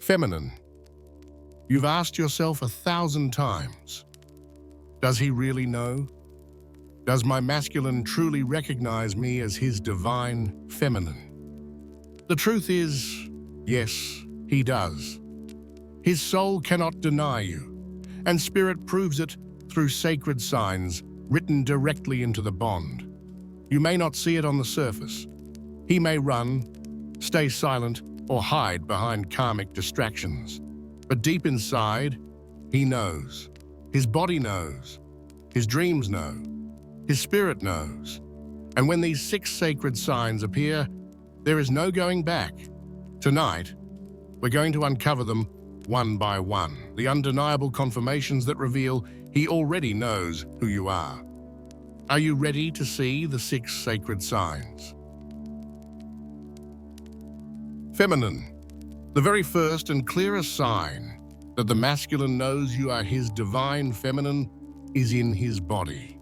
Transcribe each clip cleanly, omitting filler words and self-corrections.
Feminine. You've asked yourself 1,000 times, does he really know? Does my masculine truly recognize me as his divine feminine? The truth is, yes, he does. His soul cannot deny you, and spirit proves it through sacred signs written directly into the bond. You may not see it on the surface. He may run, stay silent, or hide behind karmic distractions. But deep inside, he knows. His body knows. His dreams know. His spirit knows. And when these 6 sacred signs appear, there is no going back. Tonight, we're going to uncover them one by one, the undeniable confirmations that reveal he already knows who you are. Are you ready to see the 6 sacred signs? Feminine. The very first and clearest sign that the masculine knows you are his divine feminine is in his body.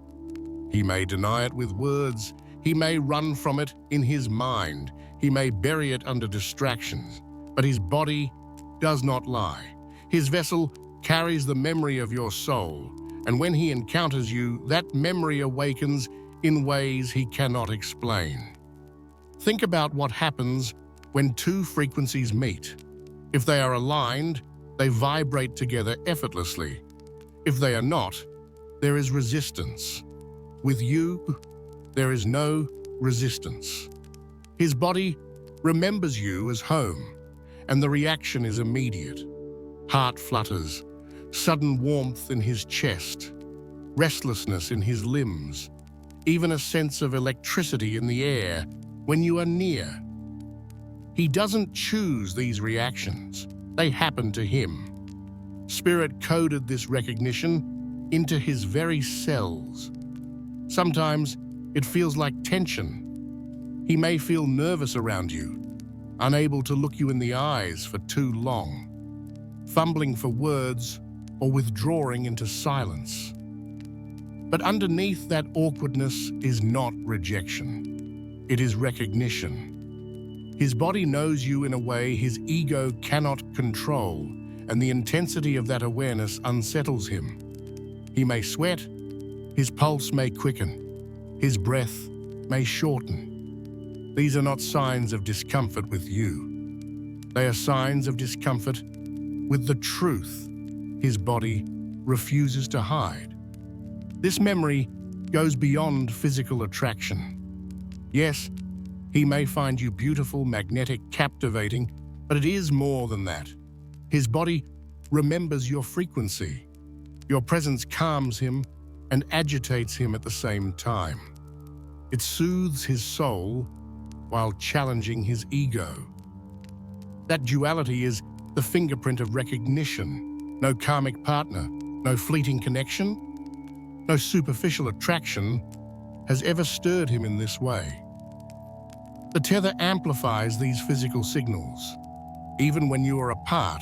He may deny it with words, he may run from it in his mind, he may bury it under distractions, but his body does not lie. His vessel carries the memory of your soul, and when he encounters you, that memory awakens in ways he cannot explain. Think about what happens when 2 frequencies meet. If they are aligned, they vibrate together effortlessly. If they are not, there is resistance. With you, there is no resistance. His body remembers you as home, and the reaction is immediate. Heart flutters, sudden warmth in his chest, restlessness in his limbs, even a sense of electricity in the air when you are near. He doesn't choose these reactions. They happen to him. Spirit coded this recognition into his very cells. Sometimes it feels like tension. He may feel nervous around you, unable to look you in the eyes for too long, fumbling for words or withdrawing into silence. But underneath that awkwardness is not rejection. It is recognition. His body knows you in a way his ego cannot control, and the intensity of that awareness unsettles him. He may sweat, his pulse may quicken, his breath may shorten. These are not signs of discomfort with you. They are signs of discomfort with the truth his body refuses to hide. This memory goes beyond physical attraction. Yes, he may find you beautiful, magnetic, captivating, but it is more than that. His body remembers your frequency. Your presence calms him and agitates him at the same time. It soothes his soul while challenging his ego. That duality is the fingerprint of recognition. No karmic partner, no fleeting connection, no superficial attraction has ever stirred him in this way. The tether amplifies these physical signals. Even when you are apart,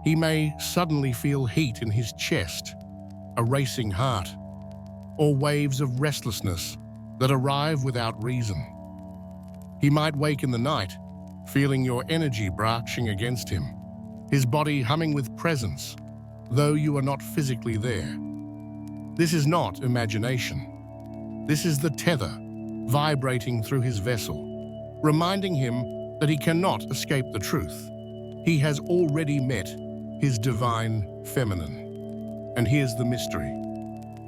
he may suddenly feel heat in his chest, a racing heart, or waves of restlessness that arrive without reason. He might wake in the night, feeling your energy brushing against him, his body humming with presence, though you are not physically there. This is not imagination. This is the tether vibrating through his vessel, reminding him that he cannot escape the truth. He has already met his divine feminine. And here's the mystery.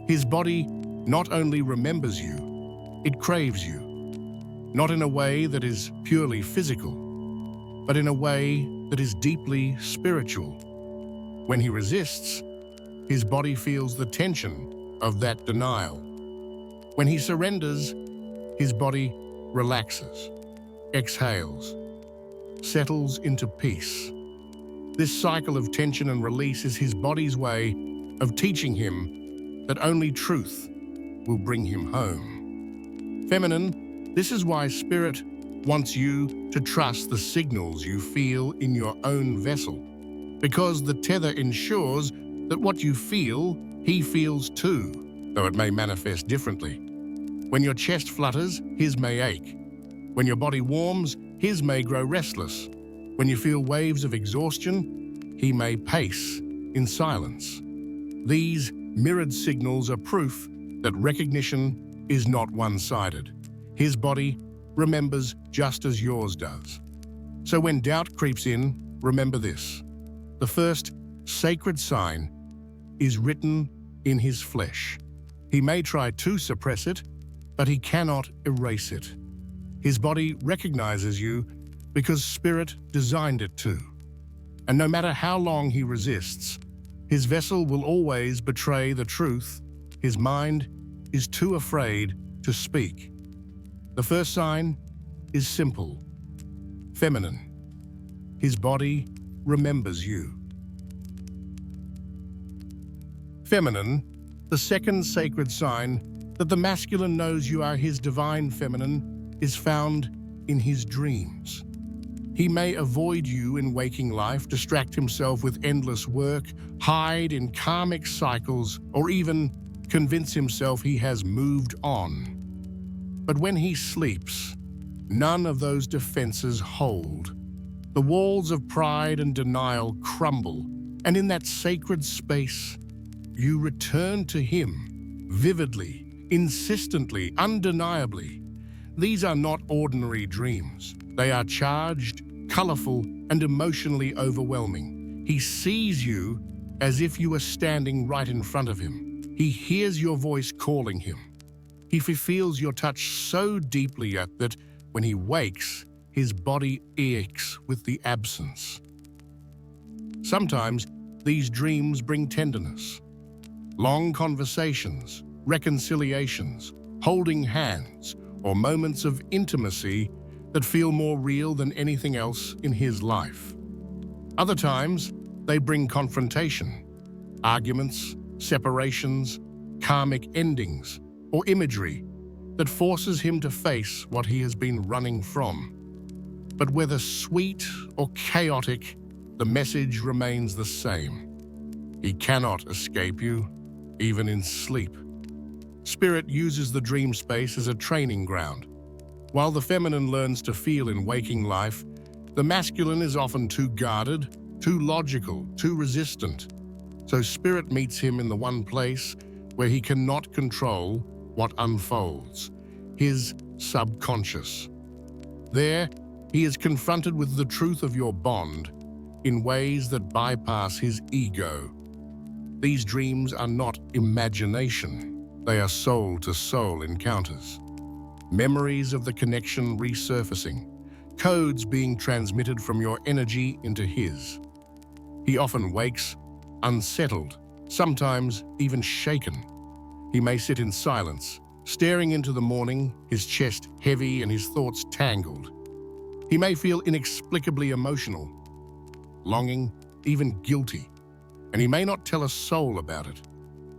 His body not only remembers you, it craves you. Not in a way that is purely physical, but in a way that is deeply spiritual. When he resists, his body feels the tension of that denial. When he surrenders, his body relaxes, exhales, settles into peace. This cycle of tension and release is his body's way of teaching him that only truth will bring him home. Feminine, this is why Spirit wants you to trust the signals you feel in your own vessel, because the tether ensures that what you feel, he feels too, though it may manifest differently. When your chest flutters, his may ache. When your body warms, his may grow restless. When you feel waves of exhaustion, he may pace in silence. These mirrored signals are proof that recognition is not one-sided. His body remembers just as yours does. So when doubt creeps in, remember this. The first sacred sign is written in his flesh. He may try to suppress it, but he cannot erase it. His body recognizes you because Spirit designed it to. And no matter how long he resists, his vessel will always betray the truth. His mind is too afraid to speak. The first sign is simple, feminine. His body remembers you. Feminine, the second sacred sign that the masculine knows you are his divine feminine, is found in his dreams. He may avoid you in waking life, distract himself with endless work, hide in karmic cycles, or even convince himself he has moved on. But when he sleeps, none of those defenses hold. The walls of pride and denial crumble, and in that sacred space, you return to him, vividly, insistently, undeniably. These are not ordinary dreams. They are charged, colorful, and emotionally overwhelming. He sees you as if you are standing right in front of him. He hears your voice calling him. He feels your touch so deeply that when he wakes, his body aches with the absence. Sometimes these dreams bring tenderness. Long conversations, reconciliations, holding hands, or moments of intimacy that feel more real than anything else in his life. Other times, they bring confrontation, arguments, separations, karmic endings, or imagery that forces him to face what he has been running from. But whether sweet or chaotic, the message remains the same. He cannot escape you, even in sleep. Spirit uses the dream space as a training ground. While the feminine learns to feel in waking life, the masculine is often too guarded, too logical, too resistant. So Spirit meets him in the one place where he cannot control what unfolds, his subconscious. There, he is confronted with the truth of your bond in ways that bypass his ego. These dreams are not imagination. They are soul-to-soul encounters. Memories of the connection resurfacing, codes being transmitted from your energy into his. He often wakes unsettled, sometimes even shaken. He may sit in silence, staring into the morning, his chest heavy and his thoughts tangled. He may feel inexplicably emotional, longing, even guilty, and he may not tell a soul about it.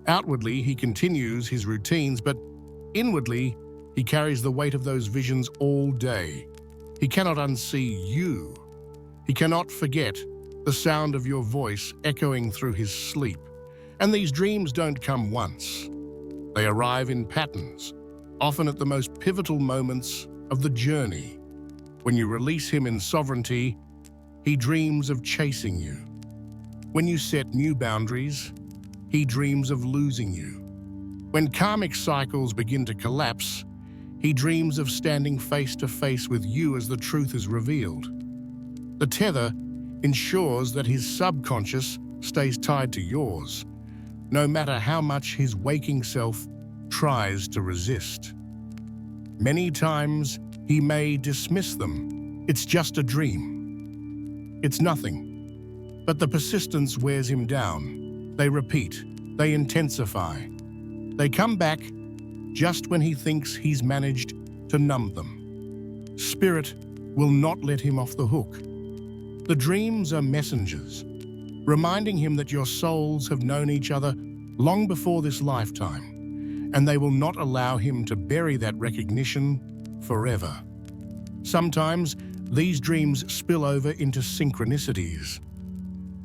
Outwardly, he continues his routines, but inwardly, he carries the weight of those visions all day. He cannot unsee you. He cannot forget the sound of your voice echoing through his sleep. And these dreams don't come once. They arrive in patterns, often at the most pivotal moments of the journey. When you release him in sovereignty, he dreams of chasing you. When you set new boundaries, he dreams of losing you. When karmic cycles begin to collapse, he dreams of standing face to face with you as the truth is revealed. The tether ensures that his subconscious stays tied to yours, no matter how much his waking self tries to resist. Many times, he may dismiss them. It's just a dream. It's nothing. But the persistence wears him down. They repeat. They intensify. They come back just when he thinks he's managed to numb them. Spirit will not let him off the hook. The dreams are messengers, reminding him that your souls have known each other long before this lifetime, and they will not allow him to bury that recognition forever. Sometimes, these dreams spill over into synchronicities.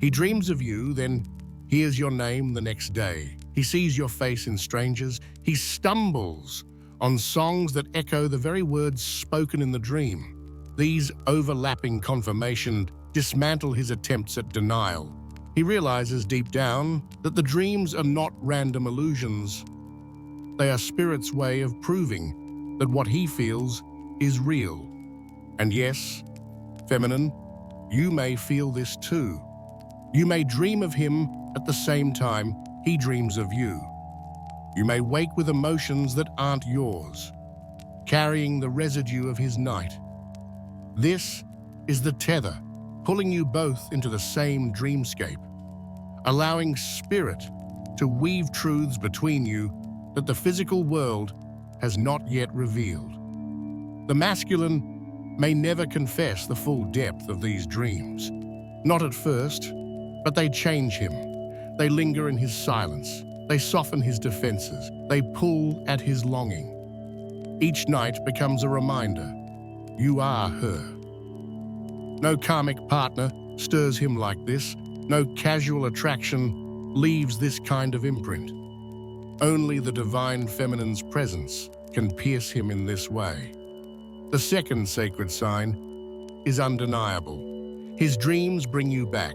He dreams of you, then hears your name the next day. He sees your face in strangers. He stumbles on songs that echo the very words spoken in the dream. These overlapping confirmations dismantle his attempts at denial. He realizes deep down that the dreams are not random illusions. They are Spirit's way of proving that what he feels is real. And yes, feminine, you may feel this too. You may dream of him at the same time he dreams of you. You may wake with emotions that aren't yours, carrying the residue of his night. This is the tether, pulling you both into the same dreamscape, allowing Spirit to weave truths between you that the physical world has not yet revealed. The masculine may never confess the full depth of these dreams. Not at first, but they change him. They linger in his silence. They soften his defenses. They pull at his longing. Each night becomes a reminder, you are her. No karmic partner stirs him like this. No casual attraction leaves this kind of imprint. Only the divine feminine's presence can pierce him in this way. The second sacred sign is undeniable. His dreams bring you back.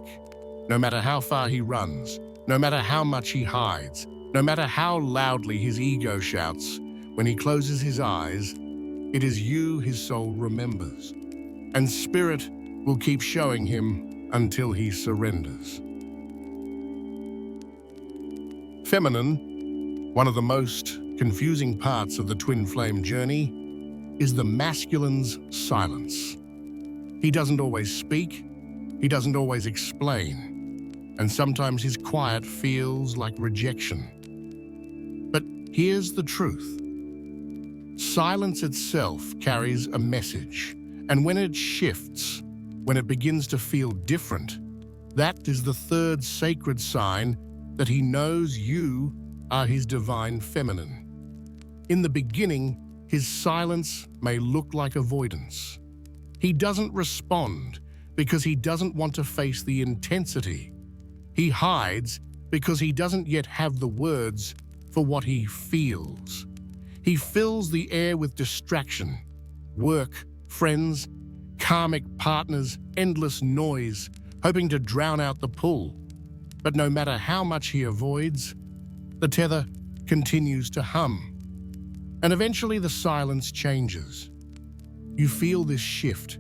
No matter how far he runs, no matter how much he hides, no matter how loudly his ego shouts, when he closes his eyes, it is you his soul remembers. And Spirit will keep showing him until he surrenders. Feminine, one of the most confusing parts of the twin flame journey, is the masculine's silence. He doesn't always speak, he doesn't always explain, and sometimes his quiet feels like rejection. But here's the truth. Silence itself carries a message, and when it shifts, when it begins to feel different, that is the third sacred sign that he knows you are his divine feminine. In the beginning, his silence may look like avoidance. He doesn't respond because he doesn't want to face the intensity. He hides because he doesn't yet have the words for what he feels. He fills the air with distraction, work, friends, karmic partners, endless noise, hoping to drown out the pull. But no matter how much he avoids, the tether continues to hum. And eventually the silence changes. You feel this shift,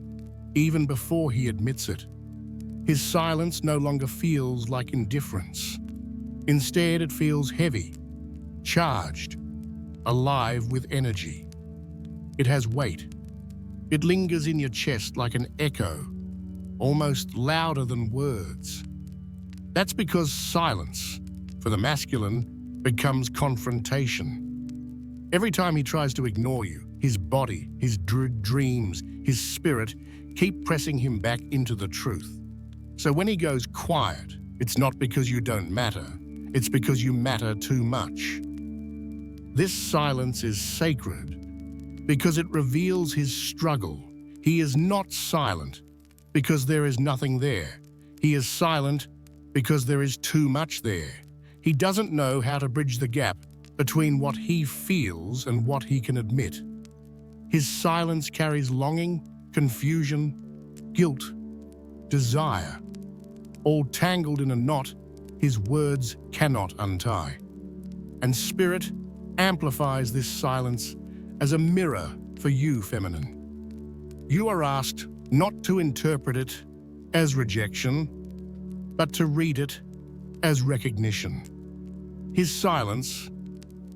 even before he admits it. His silence no longer feels like indifference. Instead, it feels heavy, charged, alive with energy. It has weight. It lingers in your chest like an echo, almost louder than words. That's because silence, for the masculine, becomes confrontation. Every time he tries to ignore you, his body, his dreams, his spirit keep pressing him back into the truth. So when he goes quiet, it's not because you don't matter, it's because you matter too much. This silence is sacred because it reveals his struggle. He is not silent because there is nothing there. He is silent because there is too much there. He doesn't know how to bridge the gap between what he feels and what he can admit. His silence carries longing, confusion, guilt, desire. All tangled in a knot, his words cannot untie. And Spirit amplifies this silence as a mirror for you, feminine. You are asked not to interpret it as rejection, but to read it as recognition. His silence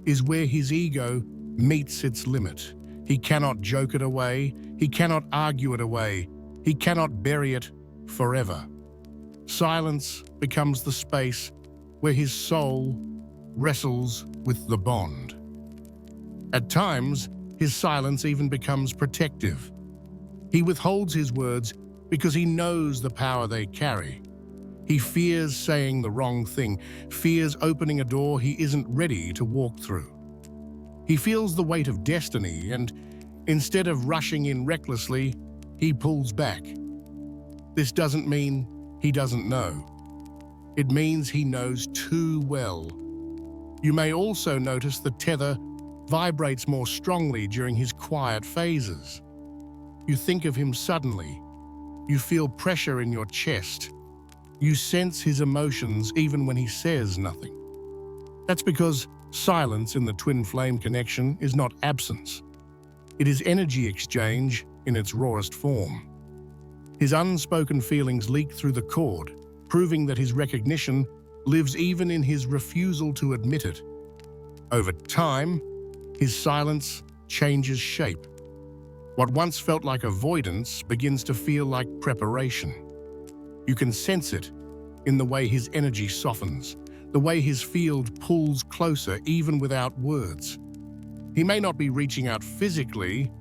is where his ego meets its limit. He cannot joke it away. He cannot argue it away. He cannot bury it forever. Silence becomes the space where his soul wrestles with the bond. At times, his silence even becomes protective. He withholds his words because he knows the power they carry. He fears saying the wrong thing, fears opening a door he isn't ready to walk through. He feels the weight of destiny, and instead of rushing in recklessly, he pulls back. This doesn't mean he doesn't know. It means he knows too well. You may also notice the tether vibrates more strongly during his quiet phases. You think of him suddenly. You feel pressure in your chest. You sense his emotions even when he says nothing. That's because silence in the twin flame connection is not absence. It is energy exchange in its rawest form. His unspoken feelings leak through the cord, proving that his recognition lives even in his refusal to admit it. Over time, his silence changes shape. What once felt like avoidance begins to feel like preparation. You can sense it in the way his energy softens, the way his field pulls closer even without words. He may not be reaching out physically,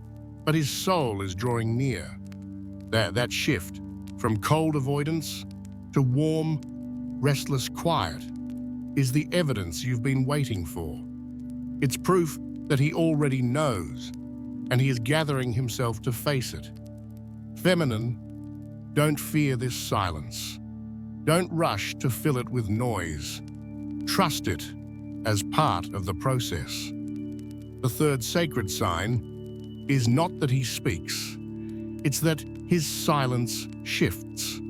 but his soul is drawing near. That shift from cold avoidance to warm, restless quiet is the evidence you've been waiting for. It's proof that he already knows, and he is gathering himself to face it. Feminine, don't fear this silence. Don't rush to fill it with noise. Trust it as part of the process. The third sacred sign is not that he speaks. It's that his silence shifts.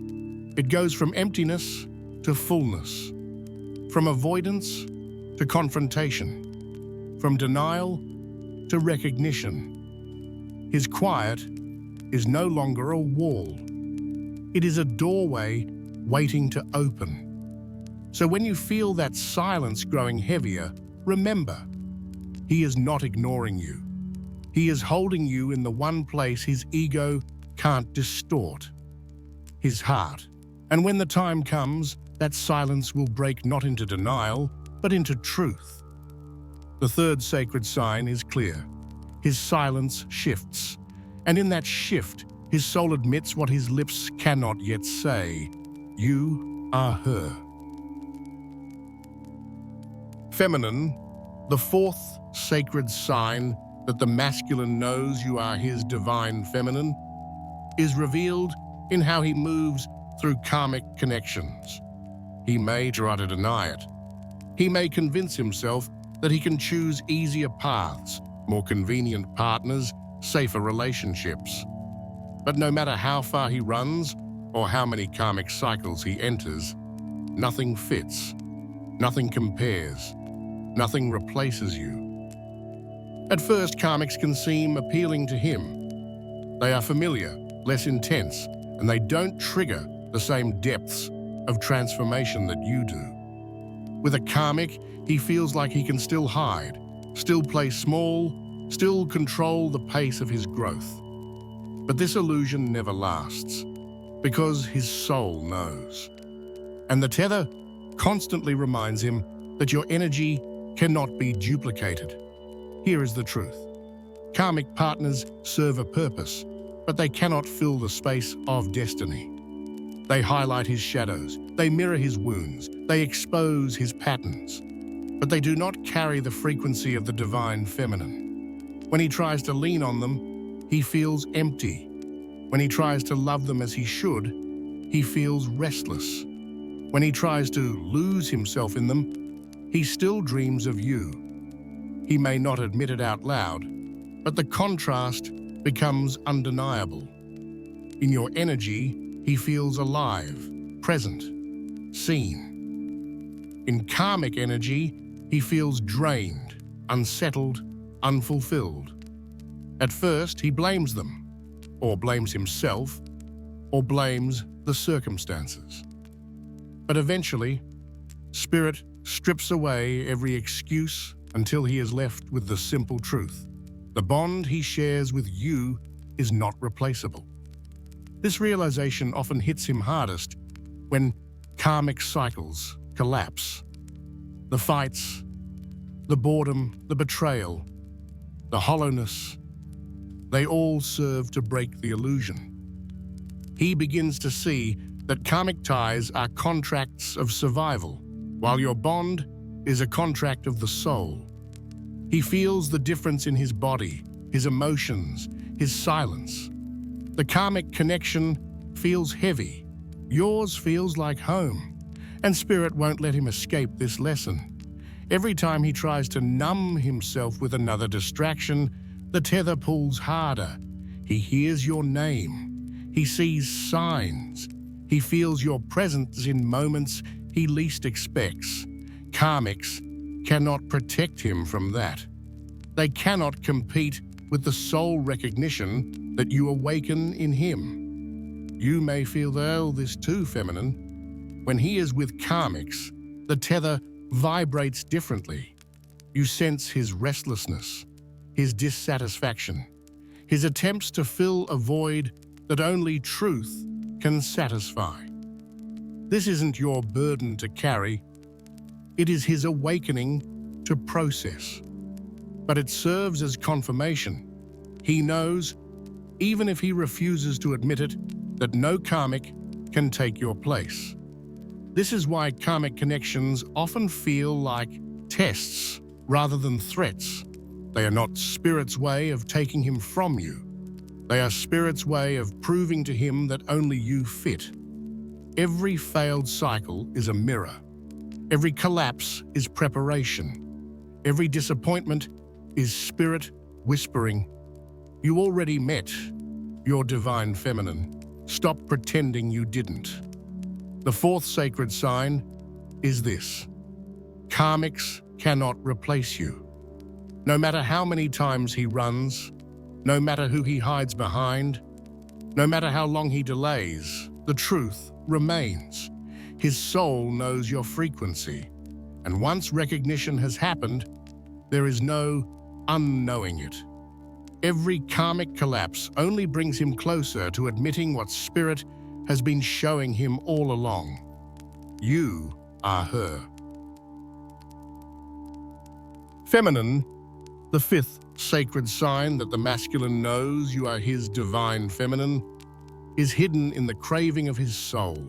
It goes from emptiness to fullness, from avoidance to confrontation, from denial to recognition. His quiet is no longer a wall. It is a doorway waiting to open. So when you feel that silence growing heavier, remember, he is not ignoring you. He is holding you in the one place his ego can't distort, his heart. And when the time comes, that silence will break not into denial, but into truth. The third sacred sign is clear. His silence shifts, and in that shift, his soul admits what his lips cannot yet say. You are her. Feminine, the fourth sacred sign that the masculine knows you are his divine feminine, is revealed in how he moves through karmic connections. He may try to deny it. He may convince himself that he can choose easier paths, more convenient partners, safer relationships. But no matter how far he runs or how many karmic cycles he enters, nothing fits, nothing compares, nothing replaces you. At first, karmics can seem appealing to him. They are familiar, less intense, and they don't trigger the same depths of transformation that you do. With a karmic, he feels like he can still hide, still play small, still control the pace of his growth. But this illusion never lasts, because his soul knows. And the tether constantly reminds him that your energy cannot be duplicated. Here is the truth. Karmic partners serve a purpose, but they cannot fill the space of destiny. They highlight his shadows, they mirror his wounds, they expose his patterns, but they do not carry the frequency of the divine feminine. When he tries to lean on them, he feels empty. When he tries to love them as he should, he feels restless. When he tries to lose himself in them, he still dreams of you. He may not admit it out loud, but the contrast becomes undeniable. In your energy, he feels alive, present, seen. In karmic energy, he feels drained, unsettled, unfulfilled. At first, he blames them, or blames himself, or blames the circumstances. But eventually, Spirit strips away every excuse until he is left with the simple truth. The bond he shares with you is not replaceable. This realization often hits him hardest when karmic cycles collapse. The fights, the boredom, the betrayal, the hollowness, they all serve to break the illusion. He begins to see that karmic ties are contracts of survival, while your bond is a contract of the soul. He feels the difference in his body, his emotions, his silence. The karmic connection feels heavy. Yours feels like home, and Spirit won't let him escape this lesson. Every time he tries to numb himself with another distraction, the tether pulls harder. He hears your name. He sees signs. He feels your presence in moments he least expects. Karmics cannot protect him from that. They cannot compete with the soul recognition that you awaken in him. You may feel this too, feminine. When he is with Karmics, the tether vibrates differently. You sense his restlessness, his dissatisfaction, his attempts to fill a void that only truth can satisfy. This isn't your burden to carry. It is his awakening to process. But it serves as confirmation. He knows, even if he refuses to admit it, that no karmic can take your place. This is why karmic connections often feel like tests rather than threats. They are not Spirit's way of taking him from you. They are Spirit's way of proving to him that only you fit. Every failed cycle is a mirror. Every collapse is preparation. Every disappointment is Spirit whispering, "You already met your divine feminine. Stop pretending you didn't." The fourth sacred sign is this: Karmics cannot replace you. No matter how many times he runs, no matter who he hides behind, no matter how long he delays, the truth remains. His soul knows your frequency, and once recognition has happened, there is no unknowing it. Every karmic collapse only brings him closer to admitting what Spirit has been showing him all along. You are her. Feminine, the fifth sacred sign that the masculine knows you are his divine feminine, is hidden in the craving of his soul.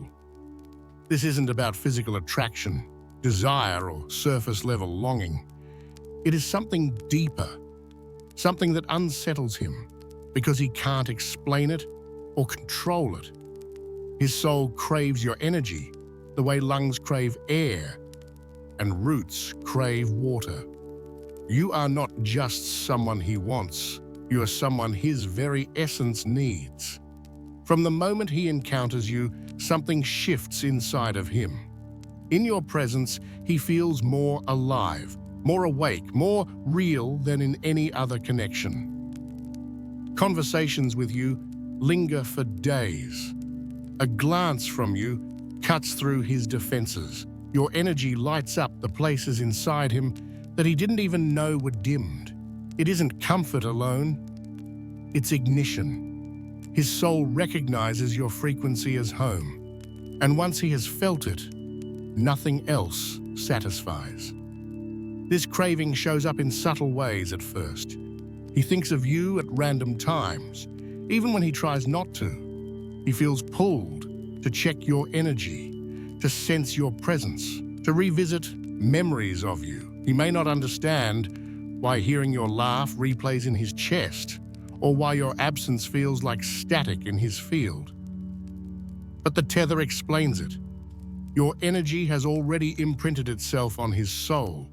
This isn't about physical attraction, desire, or surface-level longing. It is something deeper, something that unsettles him because he can't explain it or control it. His soul craves your energy the way lungs crave air and roots crave water. You are not just someone he wants, you are someone his very essence needs. From the moment he encounters you, something shifts inside of him. In your presence, he feels more alive, more awake, more real than in any other connection. Conversations with you linger for days. A glance from you cuts through his defenses. Your energy lights up the places inside him that he didn't even know were dimmed. It isn't comfort alone, it's ignition. His soul recognizes your frequency as home, and once he has felt it, nothing else satisfies. This craving shows up in subtle ways at first. He thinks of you at random times, even when he tries not to. He feels pulled to check your energy, to sense your presence, to revisit memories of you. He may not understand why hearing your laugh replays in his chest, or why your absence feels like static in his field. But the tether explains it. Your energy has already imprinted itself on his soul,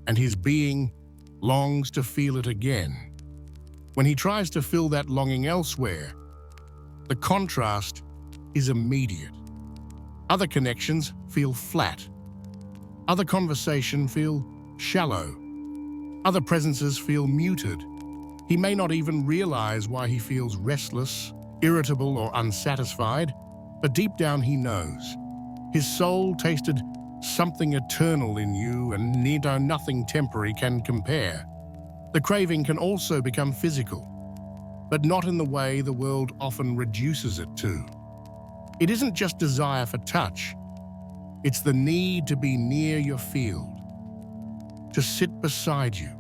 and his being longs to feel it again. When he tries to fill that longing elsewhere, the contrast is immediate. Other connections feel flat. Other conversations feel shallow. Other presences feel muted. He may not even realize why he feels restless, irritable, or unsatisfied, but deep down he knows. His soul tasted something eternal in you, and nothing temporary can compare. The craving can also become physical, but not in the way the world often reduces it to. It isn't just desire for touch. It's the need to be near your field, to sit beside you,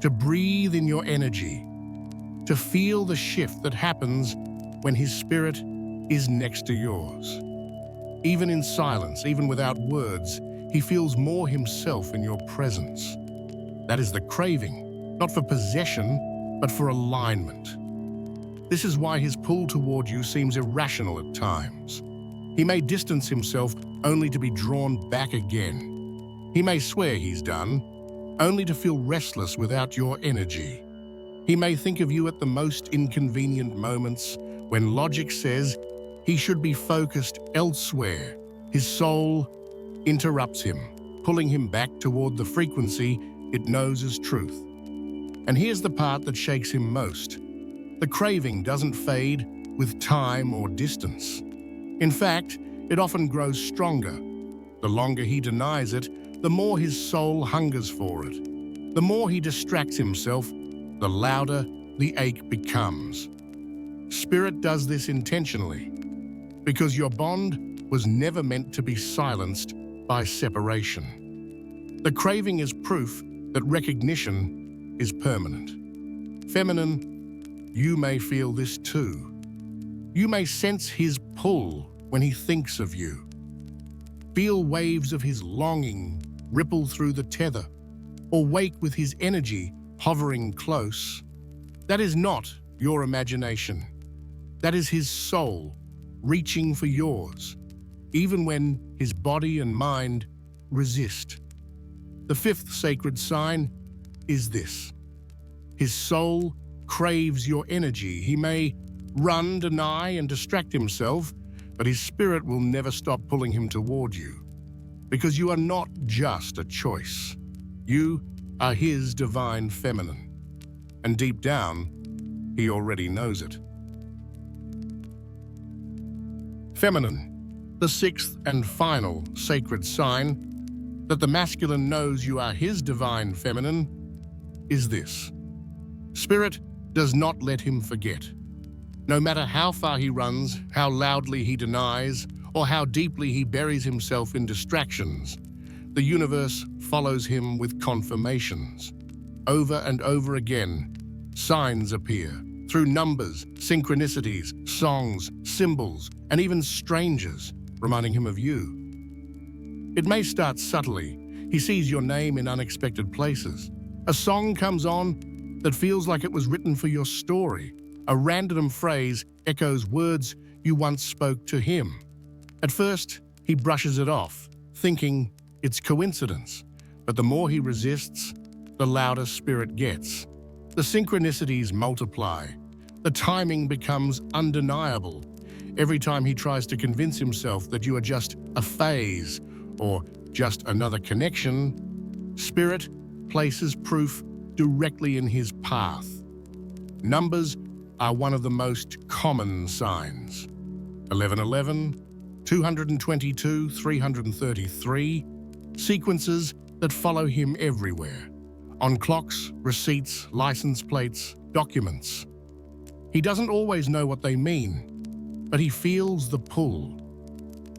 to breathe in your energy, to feel the shift that happens when his spirit is next to yours. Even in silence, even without words, he feels more himself in your presence. That is the craving, not for possession, but for alignment. This is why his pull toward you seems irrational at times. He may distance himself only to be drawn back again. He may swear he's done, only to feel restless without your energy. He may think of you at the most inconvenient moments when logic says He should be focused elsewhere. His soul interrupts him, pulling him back toward the frequency it knows as truth. And here's the part that shakes him most. The craving doesn't fade with time or distance. In fact, it often grows stronger. The longer he denies it, the more his soul hungers for it. The more he distracts himself, the louder the ache becomes. Spirit does this intentionally, because your bond was never meant to be silenced by separation. The craving is proof that recognition is permanent. Feminine, you may feel this too. You may sense his pull when he thinks of you. Feel waves of his longing ripple through the tether, or wake with his energy hovering close. That is not your imagination. That is his soul reaching for yours, even when his body and mind resist. The fifth sacred sign is this. His soul craves your energy. He may run, deny, and distract himself, but his spirit will never stop pulling him toward you. Because you are not just a choice. You are his divine feminine. And deep down, he already knows it. Feminine, the sixth and final sacred sign that the masculine knows you are his divine feminine, is this. Spirit does not let him forget. No matter how far he runs, how loudly he denies, or how deeply he buries himself in distractions, the universe follows him with confirmations. Over and over again, signs appear through numbers, synchronicities, songs, symbols, and even strangers, reminding him of you. It may start subtly. He sees your name in unexpected places. A song comes on that feels like it was written for your story. A random phrase echoes words you once spoke to him. At first, he brushes it off, thinking it's coincidence. But the more he resists, the louder spirit gets. The synchronicities multiply. The timing becomes undeniable. Every time he tries to convince himself that you are just a phase or just another connection, Spirit places proof directly in his path. Numbers are one of the most common signs. 1111, 222, 333, sequences that follow him everywhere. On clocks, receipts, license plates, documents. He doesn't always know what they mean, but he feels the pull.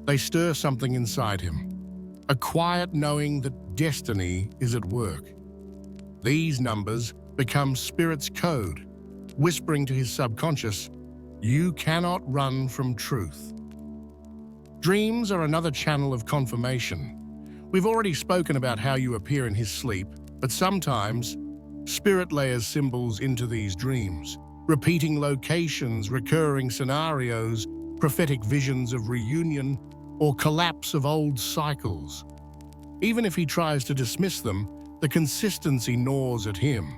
They stir something inside him, a quiet knowing that destiny is at work. These numbers become Spirit's code, whispering to his subconscious, you cannot run from truth. Dreams are another channel of confirmation. We've already spoken about how you appear in his sleep, but sometimes Spirit layers symbols into these dreams, repeating locations, recurring scenarios, prophetic visions of reunion, or collapse of old cycles. Even if he tries to dismiss them, the consistency gnaws at him.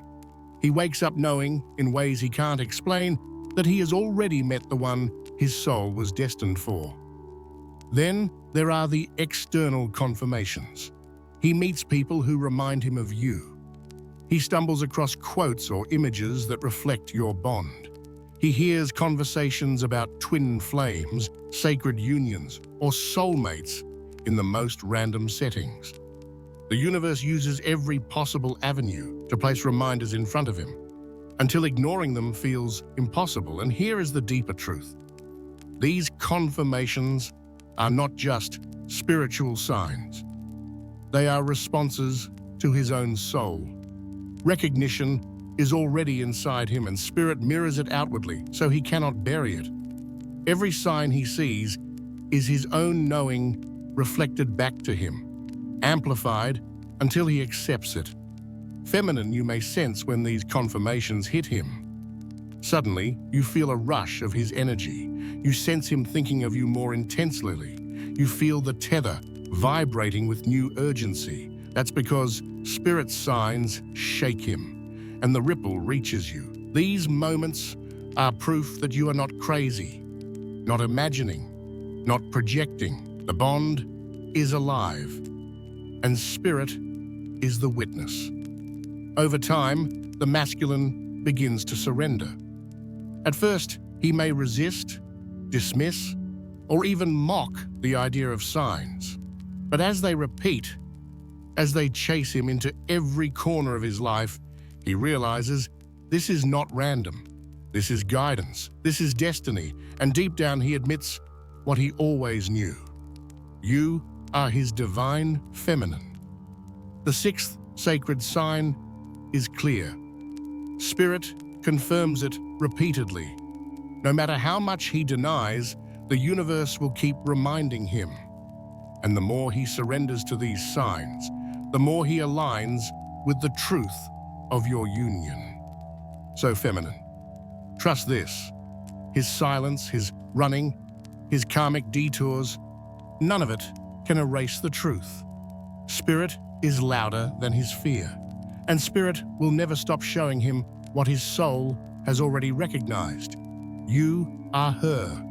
He wakes up knowing, in ways he can't explain, that he has already met the one his soul was destined for. Then there are the external confirmations. He meets people who remind him of you. He stumbles across quotes or images that reflect your bond. He hears conversations about twin flames, sacred unions, or soulmates in the most random settings. The universe uses every possible avenue to place reminders in front of him, until ignoring them feels impossible. And here is the deeper truth. These confirmations are not just spiritual signs. They are responses to his own soul. Recognition is already inside him, and Spirit mirrors it outwardly, so he cannot bury it. Every sign he sees is his own knowing reflected back to him, amplified until he accepts it. Feminine, you may sense when these confirmations hit him. Suddenly, you feel a rush of his energy. You sense him thinking of you more intensely. You feel the tether vibrating with new urgency. That's because Spirit's signs shake him, and the ripple reaches you. These moments are proof that you are not crazy. not imagining, not projecting. The bond is alive, and spirit is the witness. Over time, the masculine begins to surrender. At first, he may resist, dismiss, or even mock the idea of signs. But as they repeat, as they chase him into every corner of his life, he realizes this is not random. This is guidance. This is destiny. And deep down, he admits what he always knew. You are his divine feminine. The sixth sacred sign is clear. Spirit confirms it repeatedly. No matter how much he denies, the universe will keep reminding him. And the more he surrenders to these signs, the more he aligns with the truth of your union. So, feminine, trust this. His silence, his running, his karmic detours, none of it can erase the truth. Spirit is louder than his fear, and spirit will never stop showing him what his soul has already recognized. You are her,